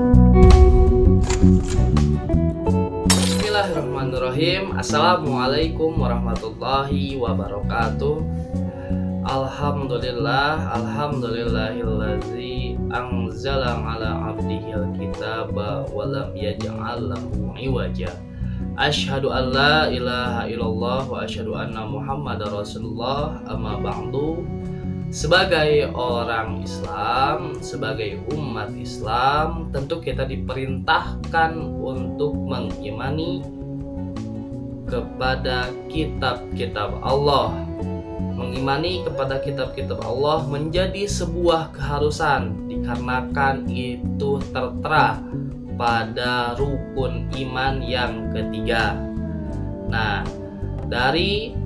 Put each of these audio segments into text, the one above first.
Bismillahirrahmanirrahim. Assalamualaikum warahmatullahi wabarakatuh. Alhamdulillahillazi anzala ala abdihil kitaba wa lam yaj'al lahu iwaja. Asyhadu an la ilaha illallah wa asyhadu anna Muhammadar Rasulullah. Amma ba'du. Sebagai orang Islam, sebagai umat Islam, tentu kita diperintahkan untuk mengimani kepada kitab-kitab Allah. Mengimani kepada kitab-kitab Allah menjadi sebuah keharusan dikarenakan itu tertera pada rukun iman yang ketiga. Nah, dari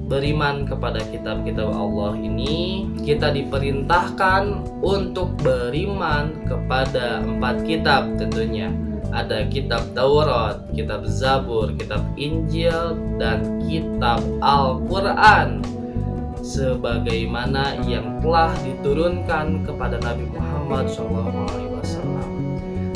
beriman kepada kitab-kitab Allah ini, kita diperintahkan untuk beriman kepada 4 kitab tentunya. Ada kitab Taurat, kitab Zabur, kitab Injil, dan kitab Al-Quran, sebagaimana yang telah diturunkan kepada Nabi Muhammad SAW.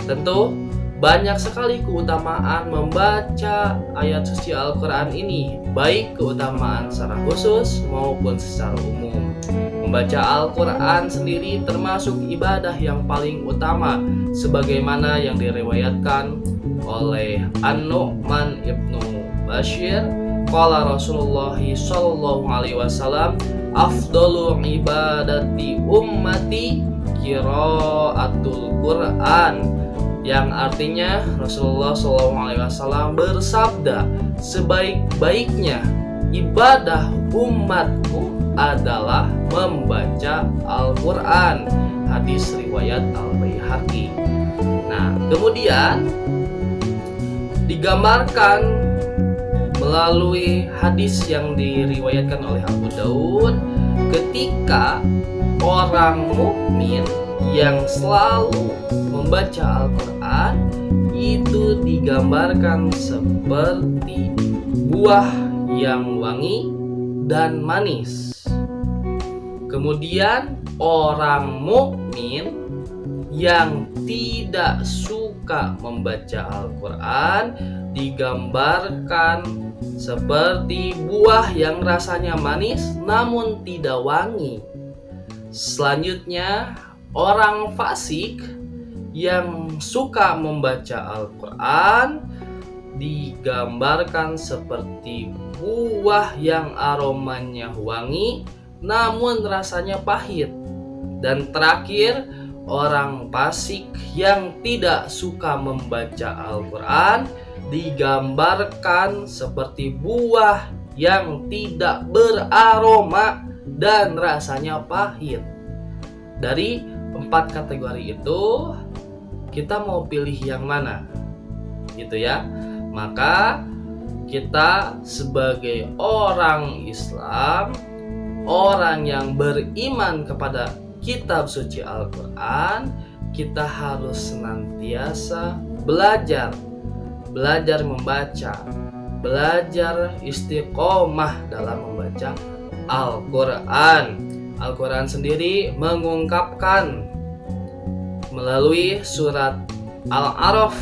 Tentu banyak sekali keutamaan membaca ayat suci Al-Quran ini, baik keutamaan secara khusus maupun secara umum. Membaca Al-Quran sendiri termasuk ibadah yang paling utama, sebagaimana yang diriwayatkan oleh An-Nu'man ibnu Bashir. Qala Rasulullah sallallahu alaihi wasallam, afdalu ibadati ummati qiraatul Quran. Yang artinya Rasulullah SAW bersabda, sebaik-baiknya ibadah umatku adalah membaca Al-Quran. Hadis riwayat Al-Baihaqi. Nah, kemudian digambarkan melalui hadis yang diriwayatkan oleh Abu Daud, ketika orang mukmin yang selalu membaca Al-Quran itu digambarkan seperti buah yang wangi dan manis. Kemudian orang mukmin yang tidak suka membaca Al-Quran digambarkan seperti buah yang rasanya manis namun tidak wangi. Selanjutnya, orang fasik yang suka membaca Al-Quran digambarkan seperti buah yang aromanya wangi namun rasanya pahit. Dan terakhir, orang fasik yang tidak suka membaca Al-Quran digambarkan seperti buah yang tidak beraroma dan rasanya pahit. Dari 4 kategori itu, kita mau pilih yang mana? Gitu ya. Maka kita sebagai orang Islam, orang yang beriman kepada kitab suci Al-Quran, kita harus senantiasa belajar membaca, belajar istiqomah dalam membaca Al-Quran. Al-Quran sendiri mengungkapkan melalui surat Al-A'raf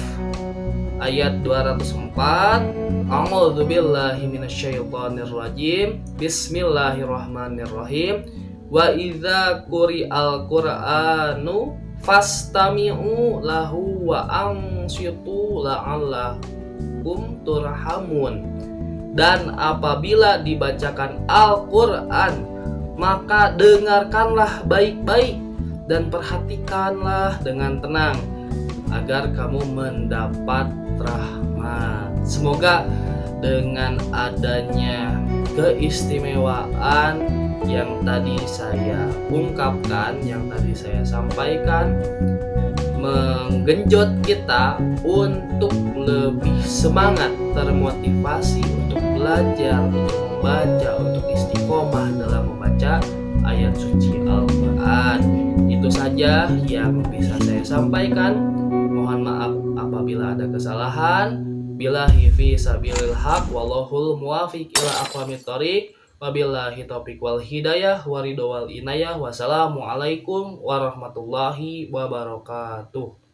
ayat 204, A'udzu billahi minasyaitonir rajim. Bismillahirrahmanirrahim. Wa idza quri'al Qur'anu fastami'u lahu wa ansitu la'allakum turhamun. Dan apabila dibacakan Al-Quran, maka dengarkanlah baik-baik dan perhatikanlah dengan tenang agar kamu mendapat rahmat. Semoga dengan adanya keistimewaan yang tadi saya ungkapkan, yang tadi saya sampaikan, menggenjot kita untuk lebih semangat, termotivasi untuk belajar, untuk membaca, untuk istiqomah dalam membaca ayat suci Al-Quran. Itu saja yang bisa saya sampaikan. Mohon maaf apabila ada kesalahan. Billahi fi sabilil haq wallahul muwafiq ila aqwamit thoriq. Wabillahi taufiq wal hidayah waridho wal inayah. Wassalamualaikum warahmatullahi wabarakatuh.